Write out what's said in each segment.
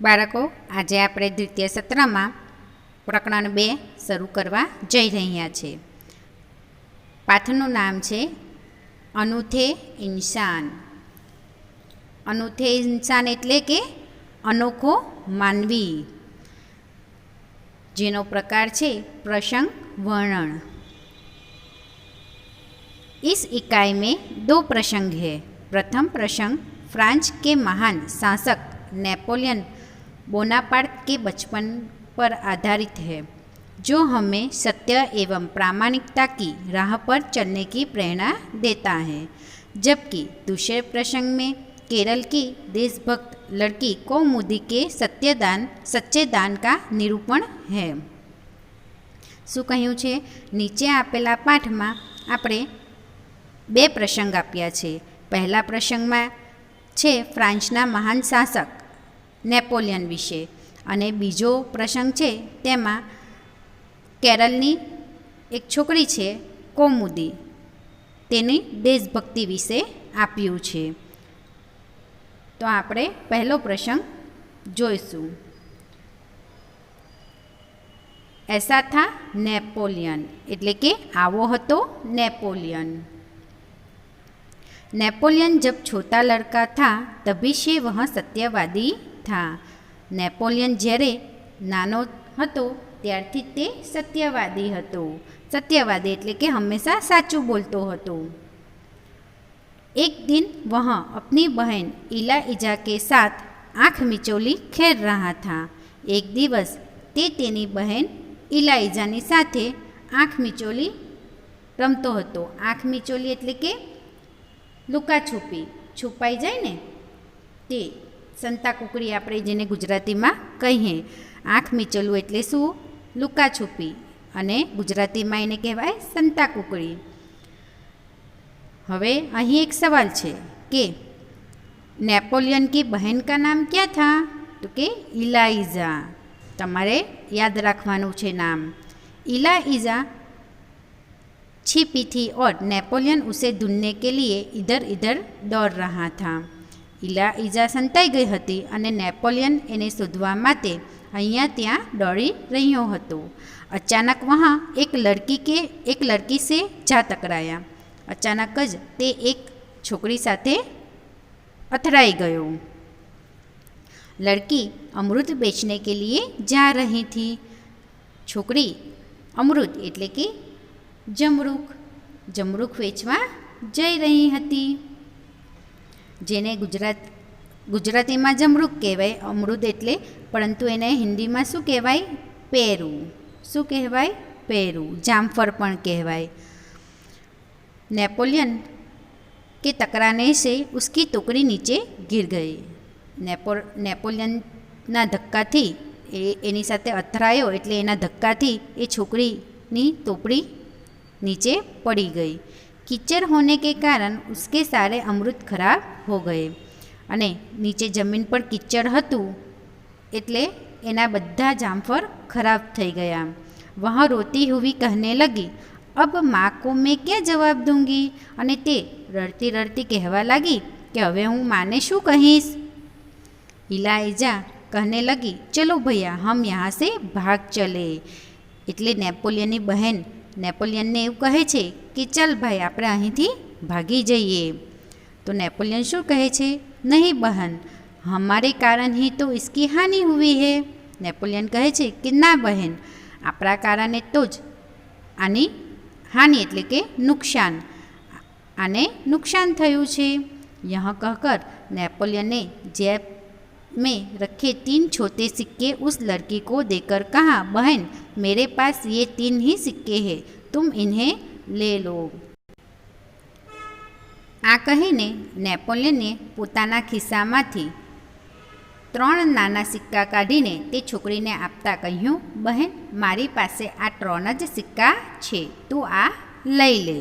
બાળકો, આજે આપણે દ્વિતીય સત્રમાં પ્રકરણ 2 શરૂ કરવા જઈ રહ્યા છે. પાઠનું નામ છે અનૂઠે ઇન્સાન. અનૂઠે ઇન્સાન એટલે કે અનોખો માનવી, જેનો પ્રકાર છે प्रसंग वर्णन. इस इकाई में 2 प्रसंग है. प्रथम प्रसंग फ्रांस के महान शासक नेपोलियन बोनापार्ट के बचपन पर आधारित है, जो हमें सत्य एवं प्रामाणिकता की राह पर चलने की प्रेरणा देता है. जबकि दूसरे प्रसंग में केरल की देशभक्त लड़की कौमुदी के सच्चे दान का निरूपण है. શું કહ્યું છે? નીચે આપેલા પાઠમાં આપણે 2 પ્રસંગ આપ્યા છે. પહેલા પ્રસંગમાં છે ફ્રાન્સના મહાન શાસક નેપોલિયન વિશે, અને બીજો પ્રસંગ છે તેમાં કેરળની એક છોકરી છે કૌમુદી, તેની દેશભક્તિ વિશે આપ્યું છે. તો આપણે પહેલો પ્રસંગ જોઈશું. ऐसा था नेपोलियन એટલે કે આવો હતો नेपोलियन. नेपोलियन जब छोटा लड़का था तभी से वह सत्यवादी था. नेपोलियन જ્યારે નાનો હતો ત્યારથી તે સત્યવાદી હતો. સત્યવાદી એટલે કે હંમેશા સાચું બોલતો હતો. एक दिन वह अपनी बहन इलाइजा के साथ आँख मिचोली खेल रहा था. एक દિવસ તે તેની બહેન ઇલાઇજાની સાથે આંખ મીચોલી રમતો હતો. આંખ મીચોલી એટલે કે લુકાછૂપી, છુપાઈ જાય ને તે, સંતા કુકડી આપણે જેને ગુજરાતીમાં કહીએ. આંખ મીચોલું એટલે શું? લુકાછૂપી, અને ગુજરાતીમાં એને કહેવાય સંતા કુકડી. હવે અહીં એક સવાલ છે કે नेपोलियन की बहन का नाम क्या था? तो કે ઇલાઇઝા. તમારે याद रखवानुं छे नाम. इलाइजा छिपी थी और नेपोलियन उसे ढूंढने के लिए इधर इधर दौड़ रहा था. इलाइजा संताई गई हती અને નેપોલિયન એને શોધવા માટે અહીંયા ત્યાં દોડી રહ્યો હતો. अचानक वहाँ एक लड़की से जा टकराया. अचानक જ તે એક છોકરી સાથે અથડાઈ ગયો. लड़की अमृत बेचने के लिए जा रही थी. छोकरी अमृत એટલે કે જમરૂખ વેચવા જઈ રહી હતી. જેને ગુજરાતીમાં જમરૂખ કહેવાય, અમૃત એટલે, પરંતુ એને હિન્દીમાં શું કહેવાય? પેરું. શું કહેવાય? પેરું. જામફળ પણ કહેવાય. नेपोलियन के टकराने से उसकी टोकरी नीचे गिर गई. નેપોલિયનના ધક્કાથી એની સાથે અથડાયો એટલે એના ધક્કાથી એ છોકરીની ટોપડી નીચે પડી ગઈ. कीचड़ होने के कारण उसके सारे अमृत खराब हो गए. અને નીચે જમીન પર કીચડ હતું એટલે એના બધા જામફળ ખરાબ થઈ ગયા. वह रोती हुई कहने लगी, अब माँ को मैं क्या जवाब दूंगी? અને તે રડતી રડતી કહેવા લાગી કે હવે હું માને શું કહીશ? इलाइजा कहने लगी, चलो भैया हम यहाँ से भाग चले. એટલે નેપોલિયનની બહેન નેપોલિયનને એવું કહે છે કે ચાલ ભાઈ આપણે અહીંથી ભાગી જઈએ. તો નેપોલિયન શું કહે છે? નહીં બહન, હમારે કારણ ही तो इसकी हानि हुई है. નેપોલિયન કહે છે કે ના બહેન, આપણા કારણે તો જ આની હાનિ એટલે કે નુકસાન, આને નુકસાન થયું છે. यह कहकर नेपोलियन ने जेब में रखे 3 छोटे सिक्के उस लड़की को देकर कहा, बहन मेरे पास ये 3 ही सिक्के हैं, तुम इन्हें ले लो. આ કહીને નેપોલિયને પોતાના ખિસ્સામાંથી 3 નાના સિક્કા કાઢીને તે છોકરીને આપતા કહ્યું, બહેન મારી પાસે આ 3 જ સિક્કા છે, તું આ લઈ લે.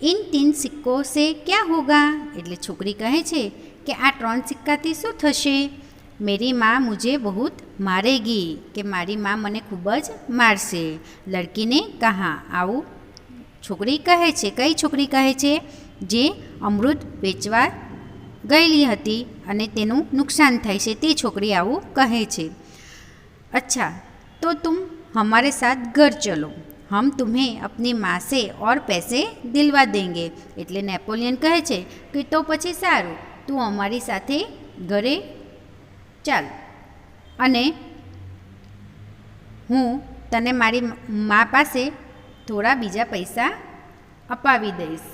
इन 3 સિક્કો से क्या होगा? એટલે છોકરી કહે છે કે આ 3 સિક્કાથી શું થશે? मेरी माँ मुझे बहुत मारेगी, કે મારી માँ મને ખૂબ જ મારશે. લડકીને કહા. આવું છોકરી કહે છે. કઈ છોકરી કહે છે? જે અમૃત વેચવા ગયેલી હતી અને તેનું નુકસાન થાય છે, તે છોકરી આવું કહે છે. अच्छा तो तुम हमारे साथ घर चलो, हम तुम्हें अपनी माँ से और पैसे दिलवा देंगे. એટલે નેપોલિયન કહે છે કે તો પછી સારું, તું અમારી સાથે ઘરે ચાલ અને હું તને મારી મા પાસે થોડા બીજા પૈસા અપાવી દઈશ.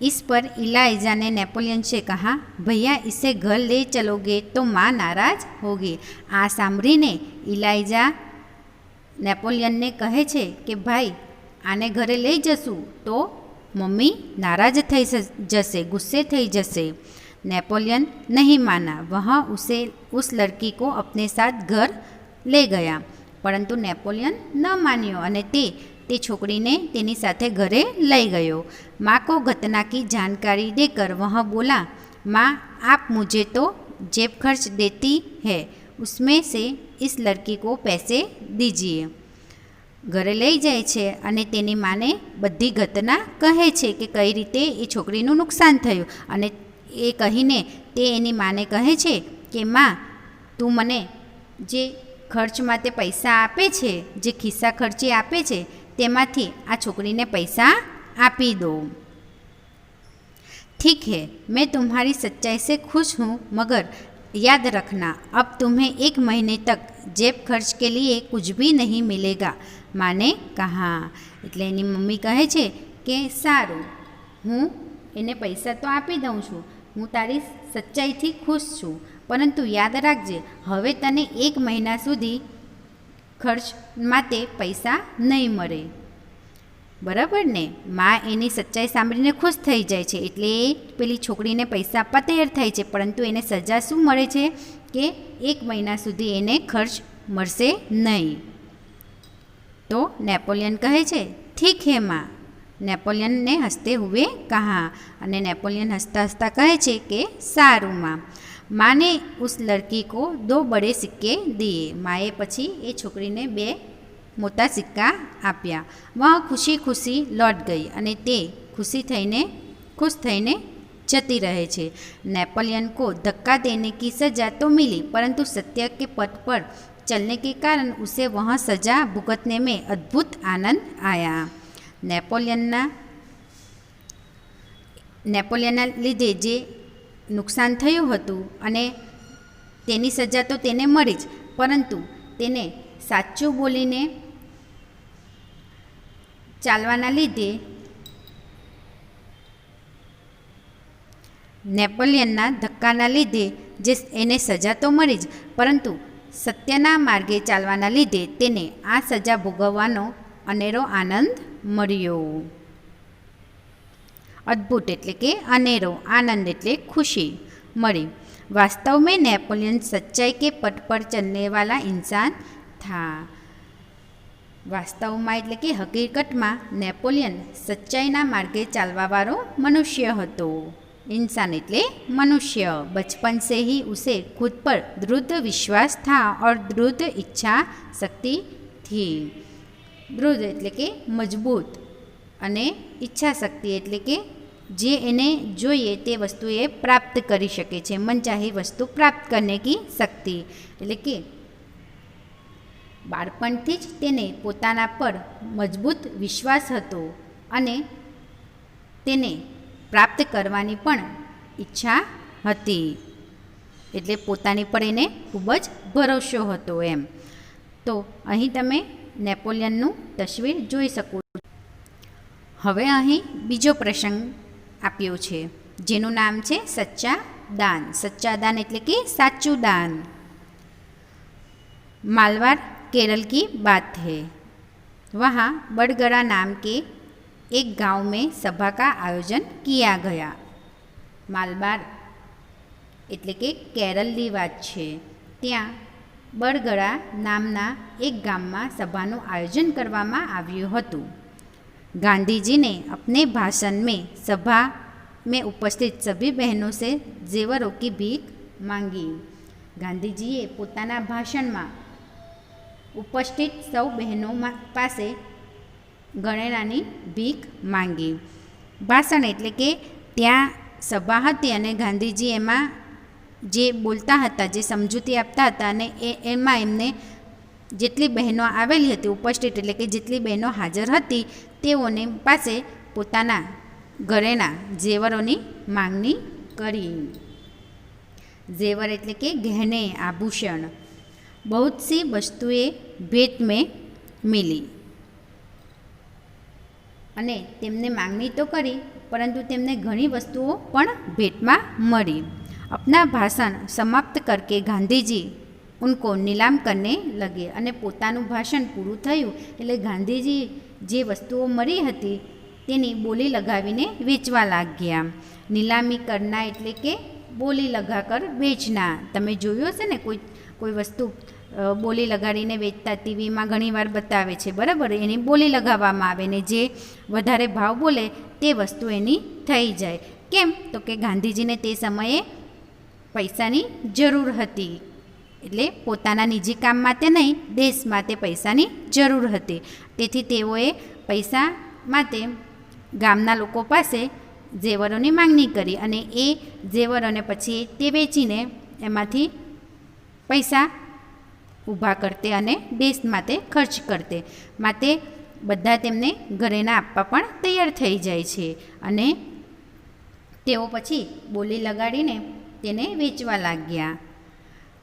इस पर इलाइजा ने नेपोलियन से कहा, भैया इसे घर ले चलोगे तो माँ नाराज होगी. आ સાંભળીને ઇલાઇજા નેપોલિયનને કહે છે કે ભાઈ આને ઘરે લઈ જશું તો મમ્મી નારાજ થઈ જશે, ગુસ્સે થઈ જશે. नेपोलियन नहीं माना, वह उस लड़की को अपने साथ घर ले गया. परंतु नेपोलियन न मान्यो અને તે છોકરીને તેની સાથે ઘરે લઈ ગયો. माँ को घटना की जानकारी देकर वह बोला, माँ आप मुझे तो जेब खर्च देती है, उसमें से इस लड़की को पैसे दीजिए. ઘરે લઈ જાય છે અને તેની માને બધી ઘટના કહે છે કે કઈ રીતે એ છોકરીનું નુકસાન થયું. અને એ કહીને તે એની માને કહે છે કે માં તું મને જે ખર્ચ માટે પૈસા આપે છે, જે ખિસ્સા ખર્ચી આપે છે તેમાંથી આ છોકરીને પૈસા આપી દો. ठीक है, मैं तुम्हारी सच्चाई से खुश हूँ, मगर याद रखना अब तुम्हें 1 महीने तक जेब खर्च के लिए कुछ भी नहीं मिलेगा. माने कहा. એટલે એની મમ્મી કહે છે કે સારું, હું એને પૈસા તો આપી દઉં છું, હું તારી સચ્ચાઈથી ખુશ છું, પરંતુ યાદ રાખજે હવે તને 1 મહિના સુધી ખર્ચ માટે પૈસા નહીં મળે. બરાબર ને. માં એની સચ્ચાઈ સાંભળીને ખુશ થઈ જાય છે, એટલે પેલી છોકરીને પૈસા આપવા તૈયાર થાય છે, પરંતુ એને સજા શું મળે છે કે 1 મહિના સુધી એને ખર્ચ મળશે નહીં. તો નેપોલિયન કહે છે ઠીક હે માં. नेपोलियन ने हंसते हुए कहा. અને નેપોલિયન હસતા હસતા કહે છે કે સારું માં. माँ ने उस लड़की को 2 बड़े सिक्के दिए. माए પછી એ છોકરીને 2 મોટા સિક્કા આપ્યા. વહ ખુશી ખુશી લौट गई અને તે खुश થઈને जती रहे छे. नेपोलियन को धक्का देने की सज़ा तो मिली, परंतु सत्य के पथ पर चलने के कारण उसे वह सज़ा भुगतने में अद्भुत आनंद आया. નેપોલિયનના લીધે જે નુકસાન થયું હતું અને તેની સજા તો તેને મળી જ, પરંતુ તેને સાચું બોલીને ચાલવાના લીધે નેપોલિયનના ધક્કાના લીધે જે એને સજા તો મળી જ, પરંતુ સત્યના માર્ગે ચાલવાના લીધે તેને આ સજા ભોગવવાનો અનેરો આનંદ મળ્યો. अद्भुत એટલે કે અનેરો, આનંદ એટલે खुशी मरी. वास्तव में नेपोलियन सच्चाई के पथ पर चलने वाला इंसान था. वास्तवમાં એટલે કે હકીકતમાં નેપોલિયન સચ્ચાઈના માર્ગે ચાલવાવાળો મનુષ્ય હતો. इंसान એટલે मनुष्य. बचपन से ही उसे खुद पर दृढ़ विश्वास था और दृढ़ इच्छा शक्ति थी. दृढ़ એટલે કે મજબૂત અને ઈચ્છા શક્તિ એટલે કે જે એને જોઈએ તે વસ્તુ એ પ્રાપ્ત કરી શકે છે, મનચાહી વસ્તુ પ્રાપ્ત કરને કી શક્તિ. એટલે કે બાળપણથી જ તેને પોતાના પર મજબૂત વિશ્વાસ હતો અને તેને પ્રાપ્ત કરવાની પણ ઈચ્છા હતી. એટલે પોતાની પર એને ખૂબ જ ભરોસો હતો એમ. તો અહીં તમે નેપોલિયનનું તસવીર જોઈ શકો. હવે અહીં બીજો પ્રસંગ આપ્યો છે જેનું નામ છે સચ્ચા દાન. સચ્ચા દાન એટલે કે સાચું દાન. मालवार केरल की बात है. वहाँ बड़गड़ा नाम के एक गांव में सभा का आयोजन किया गया. मालबार એટલે કે કેરળની વાત છે. ત્યાં બળગડા નામના એક ગામમાં સભાનું આયોજન કરવામાં આવ્યું હતું. गांधी जी ने अपने भाषण में सभा में उपस्थित सभी बहनों से जेवरों की भीख मांगी. गांधीजीए पोताना भाषण में उपस्थित सौ बहनों पासे गणेरानी भीख मांगी. ભાષણ એટલે કે ત્યાં સભા હતી અને ગાંધીજી એમાં જે બોલતા હતા, જે સમજૂતી આપતા હતા અને એમાં એમને જેટલી બહેનો આવેલી હતી ઉપસ્થિત, એટલે કે જેટલી બહેનો હાજર હતી તેઓને પાસે પોતાના ઘરેણા ઝેવરોની માંગણી કરી। ઝેવર એટલે કે ગહેને આભૂષણ। बहुत सी वस्तुएं भेंट में मिली અને તેમને માંગણી તો કરી પરંતુ તેમને ઘણી વસ્તુઓ પણ ભેટમાં મળી। अपना भाषण समाप्त करके गांधी जी उनको नीलाम करने लगे અને પોતાનું ભાષણ પૂરું થયું એટલે ગાંધીજી જે વસ્તુઓ મળી હતી તેની બોલી લગાવીને વેચવા લાગ્યા। નીલામી કરના એટલે કે બોલી લગાકર વેચના। તમે જોયું હશે ને કોઈ વસ્તુ બોલી લગાડીને વેચતા ટીવીમાં ઘણીવાર બતાવે છે, બરાબર, એની બોલી લગાવવામાં આવે ને જે વધારે ભાવ બોલે તે વસ્તુ એની થઈ જાય। કેમ તો કે ગાંધીજીને તે સમયે પૈસાની જરૂર હતી, એટલે પોતાના નિજી કામ માટે નહીં, દેશ માટે પૈસાની જરૂર હતી। તેથી તેઓએ પૈસા માટે ગામના લોકો પાસે ઝેવરોની માંગણી કરી અને એ ઝેવરોને પછી તે વેચીને એમાંથી પૈસા ઊભા કરતે અને દેશ માટે ખર્ચ કરતે। માટે બધા તેમને ઘરેણા આપવા પણ તૈયાર થઈ જાય છે અને તેઓ પછી બોલી લગાડીને તેને વેચવા લાગ્યા।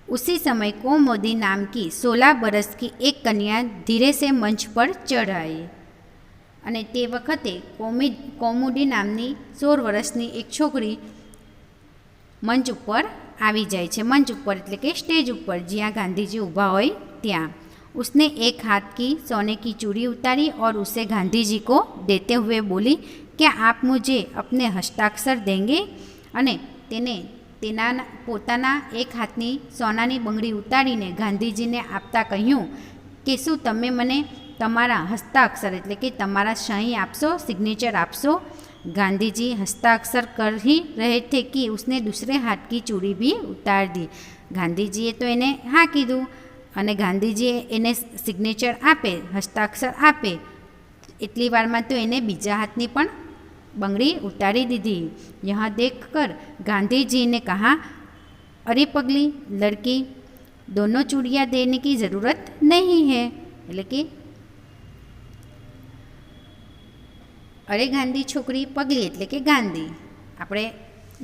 उसी समय कौमुदी नाम की 16 बरस की एक कन्या धीरे से मंच पर चढ़ाई અને તે વખતે કૌમુદી નામની 16 વર્ષની એક છોકરી મંચ ઉપર આવી જાય છે। મંચ ઉપર એટલે કે સ્ટેજ ઉપર જ્યાં ગાંધીજી ઊભા હોય ત્યાં। उसने एक हाथ की सोने की चूड़ी उतारी और उसे गांधी जी को देते हुए बोली, क्या आप मुझे अपने हस्ताक्षर देंगे? અને તેને પોતાના એક હાથની સોનાની બંગડી ઉતારીને ગાંધીજીને આપતા કહ્યું કે શું તમે મને તમારા હસ્તાક્ષર એટલે કે તમારા સહી આપશો, સિગ્નેચર આપશો? गांधी जी हस्ताक्षर कर ही रहे थे कि उसने दूसरे हाथ की चूड़ी भी उतार दी। गांधीजीए तो एने हाँ कीधुं અને ગાંધીજીએ એને સિગ્નેચર આપે, હસ્તાક્ષર આપે એટલી વારમાં તો એને બીજા હાથની પણ બંગડી ઉતારી દીધી। यहाँ देख कर गांधी जी ने कहा, अरे पगली लड़की, दोनों चूड़ियाँ देने की ज़रूरत नहीं है। એટલે કે અરે ગાંધી છોકરી, પગલી એટલે કે ગાંધી, આપણે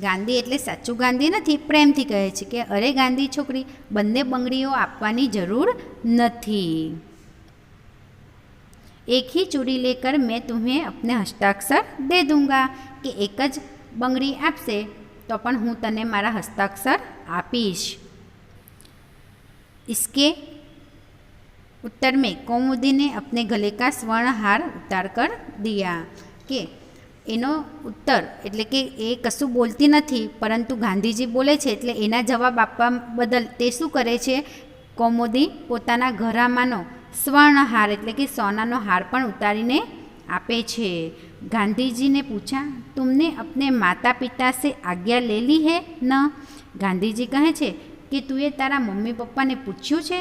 ગાંધી એટલે સાચું ગાંધી નથી, પ્રેમથી કહે છે કે અરે ગાંધી છોકરી, બંને બંગડીઓ આપવાની જરૂર નથી। एक ही चूड़ी लेकर मैं तुम्हें अपने हस्ताक्षर दे दूंगा, કે એક જ બંગડી આપશે તો પણ હું તને મારા હસ્તાક્ષર આપીશ। इसके उत्तर में कौमुदी ने अपने गले का स्वर्ण हार उतार कर दिया, કે એનો ઉત્તર એટલે કે એ કશું બોલતી નથી પરંતુ ગાંધીજી બોલે છે એટલે એના જવાબ આપવા બદલ તે શું કરે છે, કૌમુદી પોતાના ઘરામાંનો સ્વર્ણહાર એટલે કે સોનાનો હાર પણ ઉતારીને આપે છે। गांधी ने पूछा, तुमने अपने माता पिता से आज्ञा ले ली है न? गांधीजी कहे छे कि तुए तारा मम्मी पप्पा ने पूछ्યું છે,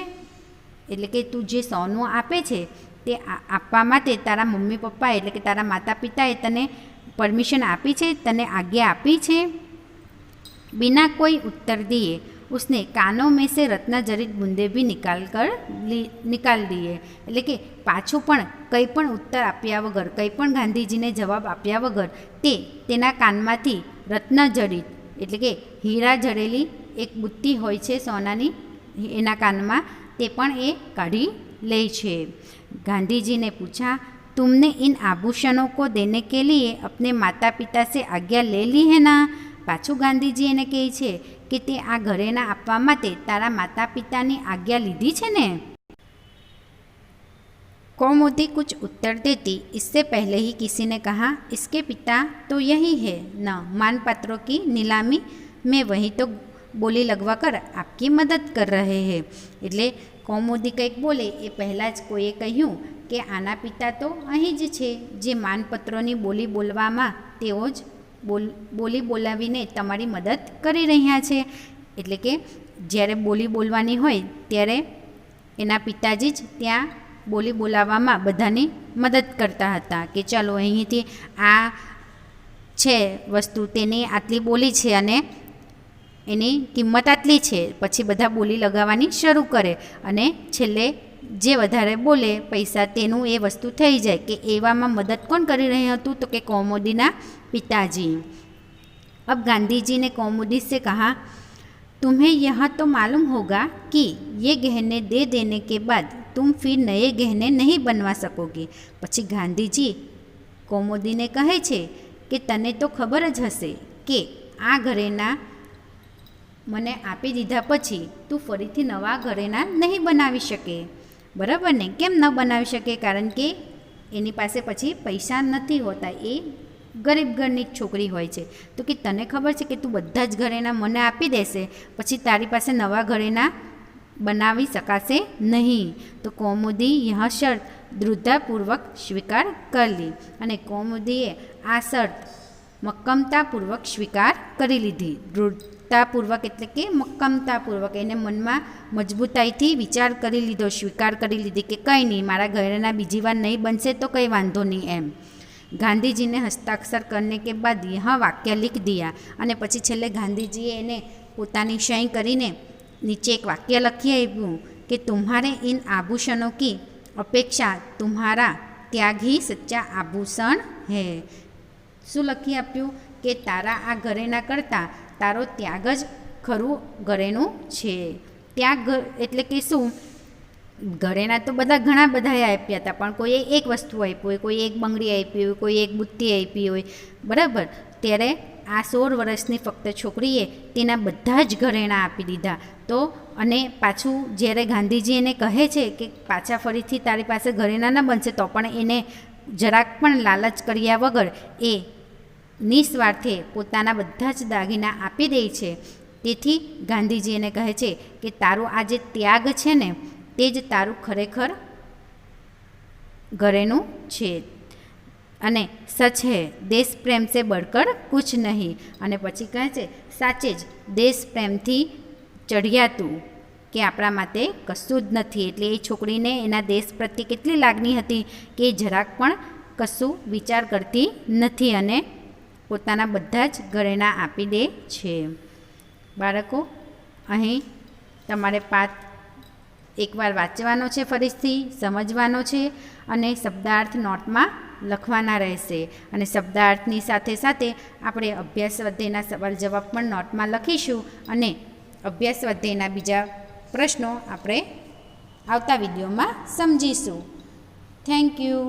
એટલે કે તું જે સોનું આપે છે તે આપવા માટે તારા મમ્મી પપ્પા એટલે કે તારા માતા પિતાએ તને પરમિશન આપી છે, તને આજ્ઞા આપી છે? बिना कोई उत्तर दिए उसने कानों में से रत्न जड़ित बूंदे भी निकाल दिए, એટલે કે પાછું પણ કંઈ પણ ઉત્તર આપ્યા વગર, કંઈ પણ ગાંધીજીને જવાબ આપ્યા વગર તે તેના કાનમાંથી રત્ન જડિત એટલે કે હીરા જડેલી એક બુટ્ટી હોય છે સોનાની એના કાનમાં, તે પણ એ કાઢી લે છે। गांधी ने पूछा, तुमने इन आभूषणों को देने के लिए अपने माता पिता से आज्ञा ले ली है ना? पाछू गांधीजी એને કહે છે કે તે આ ઘરેણા આપવા માટે તારા માતા પિતાની આજ્ઞા લીધી છે ને? कौमुदी कुछ उत्तर देती इससे पहले ही किसी ने कहा, इसके पिता तो यही है न, मानपत्रों की नीलामी में वही तो बोली लगवा कर आपकी मदद कर रहे हैं। એટલે કૌમુદી કંઈક બોલે એ પહેલાં જ કોઈએ કહ્યું કે આના પિતા તો અહીં જ છે, જે માનપત્રોની બોલી બોલવામાં તેઓ જ બોલી બોલાવીને તમારી મદદ કરી રહ્યા છે। એટલે કે જ્યારે બોલી બોલવાની હોય ત્યારે એના પિતાજી જ ત્યાં બોલી બોલાવવામાં બધાની મદદ કરતા હતા કે ચાલો અહીંથી આ છે વસ્તુ તેની આટલી બોલી છે અને એની કિંમત આટલી છે. પછી બધા બોલી લગાવવાની શરૂ કરે અને છેલ્લે જે વધારે બોલે પૈસા તેનું એ વસ્તુ થઈ જાય. કે એવામાં મદદ કોણ કરી રહ્યું હતું? તો કે કૌમુદીના પિતાજી. अब गांधी जी ने कौमुदी से कहा, तुम्हें यह तो मालूम होगा कि ये गहने दे देने के बाद तुम फिर नए गहने नहीं बनवा सकोगे. પછી ગાંધીજી કૌમુદીને કહે છે કે તને તો ખબર જ હશે કે આ ઘરેણા મને આપી દીધા પછી તું ફરીથી નવા ઘરેણા નહીં બનાવી શકે. બરાબર ને? કેમ ન બનાવી શકે? કારણ કે એની પાસે પછી પૈસા નથી હોતા. એ ગરીબ ઘરની જ છોકરી હોય છે. તો કે તને ખબર છે કે તું બધા જ ઘરેણાં મને આપી દેશે પછી તારી પાસે નવા ઘરેણાં બનાવી શકાશે નહીં. તો કૌમુદી यह शर्त दृढ़तापूर्वक स्वीकार कर ली. અને કૌમુદીએ આ શરત મક્કમતાપૂર્વક સ્વીકાર કરી લીધી. દૃઢતાપૂર્વક એટલે કે મક્કમતાપૂર્વક, એને મનમાં મજબૂતાઈથી વિચાર કરી લીધો, સ્વીકાર કરી લીધી કે કંઈ નહીં, મારા ઘરેણાં બીજી વાર નહીં બનશે તો કંઈ વાંધો નહીં એમ. ગાંધીજી ને હસ્તાક્ષર કરને કે બાદ यह વાક્ય લીખ દિયા. અને પછી છેલ્લે ગાંધીજીએ એને પોતાની સહી કરીને નીચે એક વાક્ય લખી આપ્યું કે તુમ્હારે इन आभूषणों की अपेक्षा तुम्हारा त्याग ही सच्चा आभूषण है. શું લખી આપ્યું? કે તારા આ ઘરેણાં કરતાં તારો ત્યાગ જ ખરું ઘરેણું છે. ત્યાગ એટલે કે શું? ઘરેણાં તો બધા ઘણા બધાએ આપ્યા હતા, પણ કોઈએ એક વસ્તુ આપી હોય, કોઈ એક બંગડી આપી હોય, કોઈ એક બુટ્ટી આપી હોય. બરાબર? ત્યારે આ 16 વર્ષની ફક્ત છોકરીએ તેના બધા જ ઘરેણાં આપી દીધા. તો અને પાછું જ્યારે ગાંધીજી એને કહે છે કે પાછા ફરીથી તારી પાસે ઘરેણાં ન બનશે, તો પણ એને જરાક પણ લાલચ કર્યા વગર એ નિસ્વાર્થે પોતાના બધા જ દાગીના આપી દે છે. તેથી ગાંધીજી એને કહે છે કે તારો આ જે ત્યાગ છે ને તે જ તારું ખરેખર ઘરેણું છે. અને સચ હે દેશ પ્રેમ સે બળકર કુછ નહીં. અને પછી કહે છે સાચે જ દેશ પ્રેમથી ચઢિયાતું કે આપણા માટે કશું જ નથી. એટલે એ છોકરીને એના દેશ પ્રત્યે કેટલી લાગણી હતી કે જરાક પણ કશું વિચાર કરતી નથી અને પોતાના બધા જ ઘરેણાં આપી દે છે. બાળકો, અહીં તમારે પાઠ એકવાર વાંચવાનો છે, ફરીથી સમજવાનો છે અને શબ્દાર્થ નોટમાં લખવાના રહેશે. અને શબ્દાર્થની સાથે સાથે આપણે અભ્યાસ સ્વાધ્યાયના સવાલ જવાબ પણ નોટમાં લખીશું અને અભ્યાસ સ્વાધ્યાયના બીજા પ્રશ્નો આપણે આવતા વિડીયોમાં સમજીશું. Thank you.